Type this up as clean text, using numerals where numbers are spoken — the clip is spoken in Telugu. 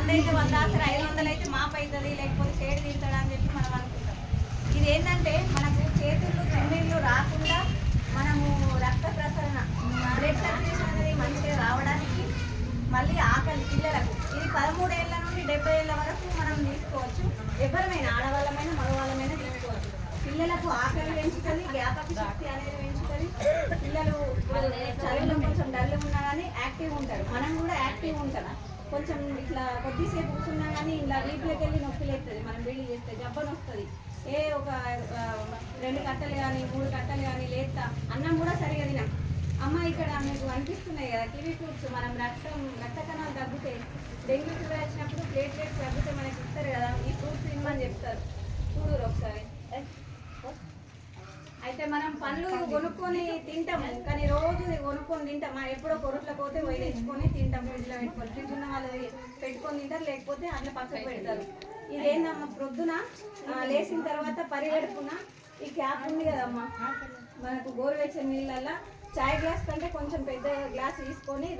100 అయితే 100 సరే 500 అయితే మాపు అవుతుంది, లేకపోతే షేడ్ తీస్తాడా అని చెప్పి మనం అనుకుంటాం. ఇది ఏంటంటే మనకు చేతులు తిమ్మిళ్ళు రాకుండా మనము రక్త ప్రసరణ బ్లడ్ సర్క్యులేషన్ అనేది మంచిగా రావడానికి, మళ్ళీ ఆకలి పిల్లలకు ఇది 13 ఏళ్ళ నుండి 70 ఏళ్ళ వరకు మనం తీసుకోవచ్చు. ఎవరమైనా ఆడవాళ్ళమైనా మగవాళ్ళమైనా తీసుకోవచ్చు. పిల్లలకు ఆకలి పెంచుతుంది, జ్ఞాపక శక్తి అనేది పెంచుతుంది. పిల్లలు చదువులో కొంచెం డల్ ఉన్నా కానీ యాక్టివ్ ఉంటారు, మనం కూడా యాక్టివ్ ఉంటాం. కొంచెం ఇట్లా కొద్దిసేపు కూర్చున్నా కానీ ఇలా వీపులోకి వెళ్ళి నొప్పి లేస్తుంది, మనం వేడి చేస్తే జబ్బను వస్తుంది. ఒక 2 కట్టలు కానీ 3 కట్టలు కానీ లేస్తా అన్నం కూడా సరిగా తినాం. అమ్మ ఇక్కడ మీకు అనిపిస్తున్నాయి కదా కివీ ఫ్రూట్స్, మనం రక్త కణాలు తగ్గితే డెంగ్యూ ఫీవర్ వచ్చినప్పుడు ప్లేట్లెట్స్ తగ్గితే మనకి ఇస్తారు కదా, ఈ ఫ్రూట్స్ తినమని చెప్తారు. చూడరు ఒకసారి. అయితే మనం పండ్లు కొనుక్కొని తింటాము, కానీ రోజు కొనుక్కొని తింటాం. ఎప్పుడో కొరట్ల పోతే పోయి తెచ్చుకొని తింటాం, ఫ్రిడ్జ్లో పెట్టుకొని. ఫ్రిడ్జ్ ఉన్న వాళ్ళు పెట్టుకొని తింటారు, లేకపోతే అట్లా పక్కకు పెడతారు. ఇదేందమ్మా ప్రొద్దున లేచిన తర్వాత పరిగెడుపున ఈ క్యాప్ ఉంది కదమ్మా, మనకు గోరువెచ్చని నీళ్ళల్లో చాయ్ గ్లాస్ కంటే కొంచెం పెద్ద గ్లాస్ తీసుకొని